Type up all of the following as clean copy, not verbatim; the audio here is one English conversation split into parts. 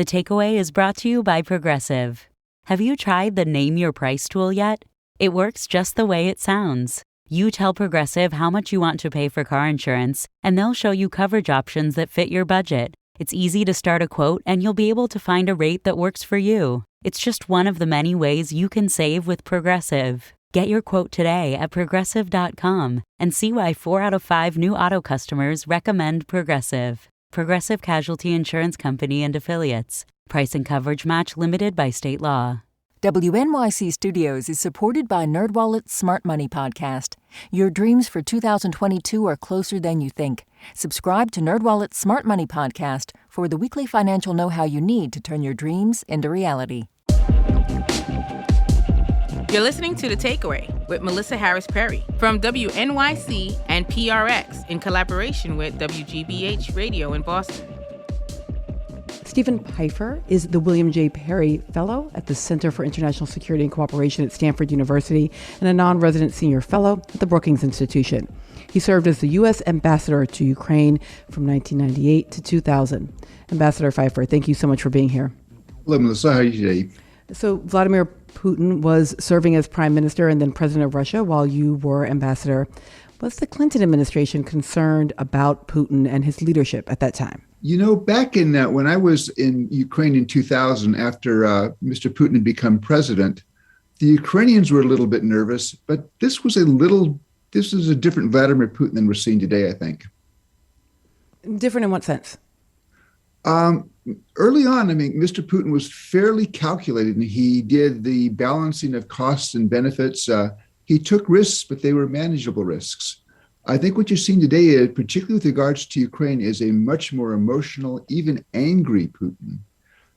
The takeaway is brought to you by Progressive. Have you tried the Name Your Price tool yet? It works just the way it sounds. You tell Progressive how much you want to pay for car insurance, and they'll show you coverage options that fit your budget. It's easy to start a quote, and you'll be able to find a rate that works for you. It's just one of the many ways you can save with Progressive. Get your quote today at Progressive.com and see why 4 out of 5 new auto customers recommend Progressive. Progressive Casualty Insurance Company and Affiliates. Price and coverage match limited by state law. WNYC Studios is supported by NerdWallet's Smart Money Podcast. Your dreams for 2022 are closer than you think. Subscribe to NerdWallet's Smart Money Podcast for the weekly financial know-how you need to turn your dreams into reality. You're listening to The Takeaway with Melissa Harris Perry from WNYC and PRX in collaboration with WGBH Radio in Boston. Steven Pifer is the William J. Perry Fellow at the Center for International Security and Cooperation at Stanford University and a non-resident senior fellow at the Brookings Institution. He served as the U.S. ambassador to Ukraine from 1998 to 2000. Ambassador Pifer, thank you so much for being here. Hello, Melissa. How are you today? So Vladimir Putin was serving as prime minister and then president of Russia while you were ambassador. Was the Clinton administration concerned about Putin and his leadership at that time? You know, back in when I was in Ukraine in 2000, after Mr. Putin had become president, the Ukrainians were a little bit nervous, but this is a different Vladimir Putin than we're seeing today, I think. Different in what sense? Early on, I mean, Mr. Putin was fairly calculated, and he did the balancing of costs and benefits. He took risks, but they were manageable risks. I think what you're seeing today, particularly with regards to Ukraine, is a much more emotional, even angry Putin.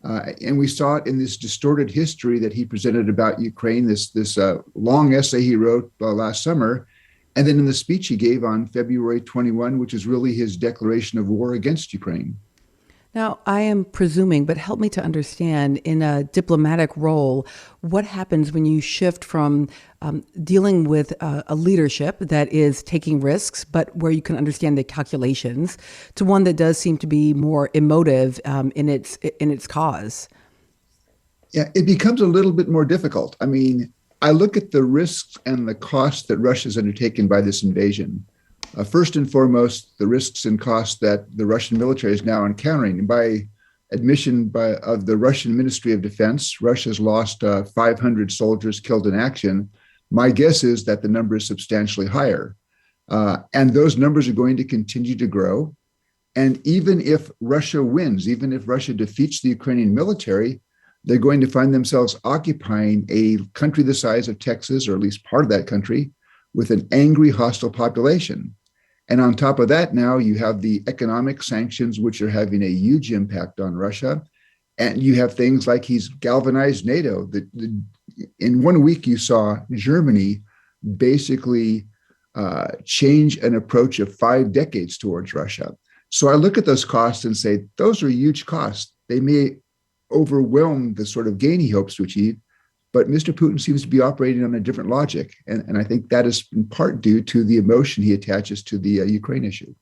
And we saw it in this distorted history that he presented about Ukraine, this long essay he wrote last summer, and then in the speech he gave on February 21, which is really his declaration of war against Ukraine. Now, I am presuming, but help me to understand, in a diplomatic role, what happens when you shift from dealing with a leadership that is taking risks, but where you can understand the calculations, to one that does seem to be more emotive in its cause? Yeah, it becomes a little bit more difficult. I mean, I look at the risks and the costs that Russia's undertaken by this invasion. First and foremost, the risks and costs that the Russian military is now encountering. And by admission of the Russian Ministry of Defense, Russia's lost 500 soldiers killed in action. My guess is that the number is substantially higher. And those numbers are going to continue to grow. And even if Russia wins, even if Russia defeats the Ukrainian military, they're going to find themselves occupying a country the size of Texas, or at least part of that country, with an angry, hostile population. And on top of that, now you have the economic sanctions, which are having a huge impact on Russia. And you have things like he's galvanized NATO. In 1 week, you saw Germany basically change an approach of 5 decades towards Russia. So I look at those costs and say, those are huge costs. They may overwhelm the sort of gain he hopes to achieve, but Mr. Putin seems to be operating on a different logic. And I think that is in part due to the emotion he attaches to the Ukraine issue.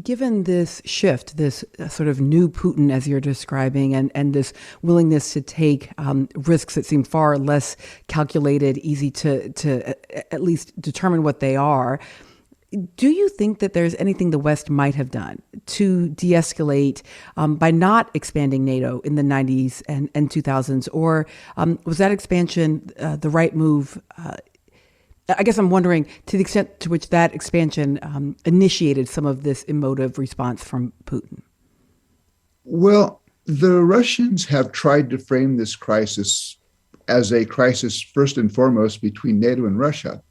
Given this shift, this sort of new Putin, as you're describing, and this willingness to take risks that seem far less calculated, easy to at least determine what they are, do you think that there's anything the West might have done to de-escalate by not expanding NATO in the 90s and 2000s? Or was that expansion the right move? I guess I'm wondering to the extent to which that expansion initiated some of this emotive response from Putin. Well, the Russians have tried to frame this crisis as a crisis first and foremost between NATO and Russia.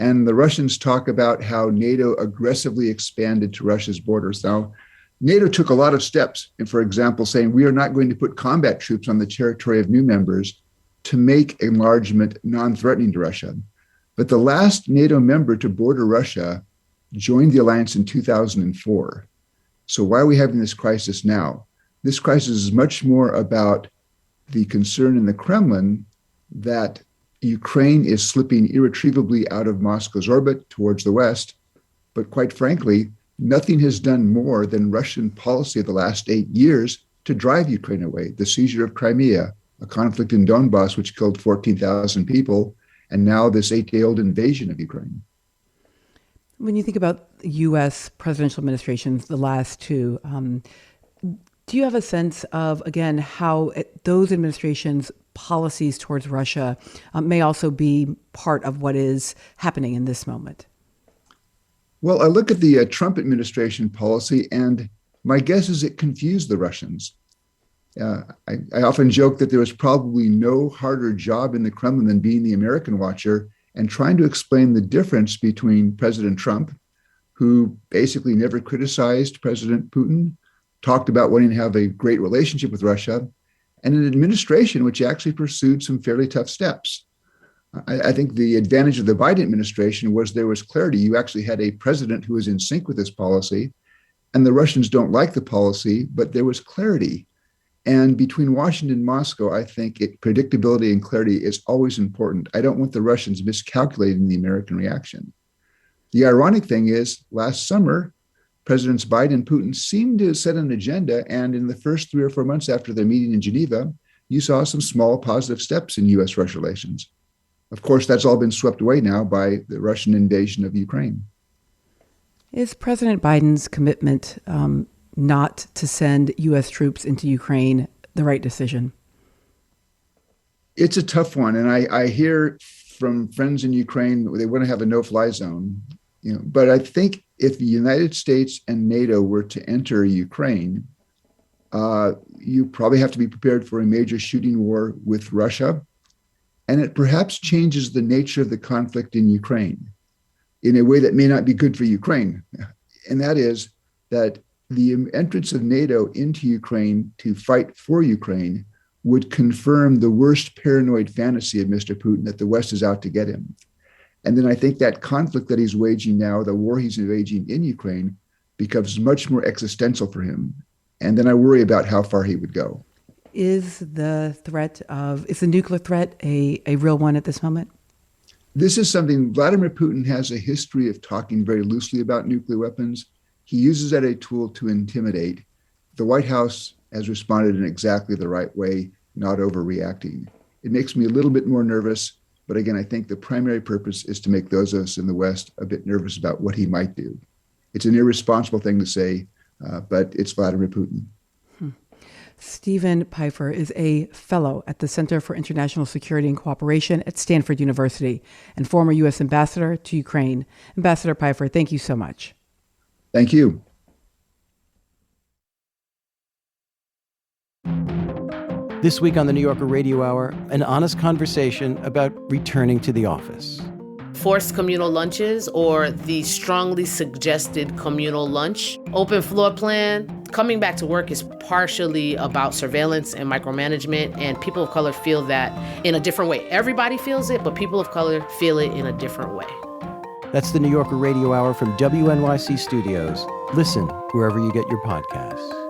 And the Russians talk about how NATO aggressively expanded to Russia's borders. Now, NATO took a lot of steps, in, for example, saying we are not going to put combat troops on the territory of new members to make enlargement non-threatening to Russia. But the last NATO member to border Russia joined the alliance in 2004. So why are we having this crisis now? This crisis is much more about the concern in the Kremlin that Ukraine is slipping irretrievably out of Moscow's orbit towards the West. But quite frankly, nothing has done more than Russian policy of the last 8 years to drive Ukraine away. The seizure of Crimea, a conflict in Donbass, which killed 14,000 people, and now this 8-day-old invasion of Ukraine. When you think about U.S. presidential administrations, the last two, do you have a sense of, again, how those administrations' policies towards Russia may also be part of what is happening in this moment? Well, I look at the Trump administration policy, and my guess is it confused the Russians. I often joke that there was probably no harder job in the Kremlin than being the American watcher and trying to explain the difference between President Trump, who basically never criticized President Putin, talked about wanting to have a great relationship with Russia, and an administration which actually pursued some fairly tough steps. I think the advantage of the Biden administration was there was clarity. You actually had a president who was in sync with this policy, and the Russians don't like the policy, but there was clarity. And between Washington and Moscow, I think predictability and clarity is always important. I don't want the Russians miscalculating the American reaction. The ironic thing is, last summer, Presidents Biden and Putin seemed to set an agenda, and in the first 3 or 4 months after their meeting in Geneva, you saw some small positive steps in U.S.-Russia relations. Of course, that's all been swept away now by the Russian invasion of Ukraine. Is President Biden's commitment not to send U.S. troops into Ukraine the right decision? It's a tough one, and I hear from friends in Ukraine they want to have a no-fly zone. But I think if the United States and NATO were to enter Ukraine, you probably have to be prepared for a major shooting war with Russia. And it perhaps changes the nature of the conflict in Ukraine in a way that may not be good for Ukraine. And that is that the entrance of NATO into Ukraine to fight for Ukraine would confirm the worst paranoid fantasy of Mr. Putin that the West is out to get him. And then I think that conflict that he's waging now, the war he's waging in Ukraine, becomes much more existential for him. And then I worry about how far he would go. Is the nuclear threat a real one at this moment? This is something Vladimir Putin has a history of talking very loosely about nuclear weapons. He uses that as a tool to intimidate. The White House has responded in exactly the right way, not overreacting. It makes me a little bit more nervous. But again, I think the primary purpose is to make those of us in the West a bit nervous about what he might do. It's an irresponsible thing to say, but it's Vladimir Putin. Steven Pifer is a fellow at the Center for International Security and Cooperation at Stanford University and former U.S. ambassador to Ukraine. Ambassador Pifer, thank you so much. Thank you. This week on the New Yorker Radio Hour, an honest conversation about returning to the office. Forced communal lunches or the strongly suggested communal lunch. Open floor plan. Coming back to work is partially about surveillance and micromanagement, and people of color feel that in a different way. Everybody feels it, but people of color feel it in a different way. That's the New Yorker Radio Hour from WNYC Studios. Listen wherever you get your podcasts.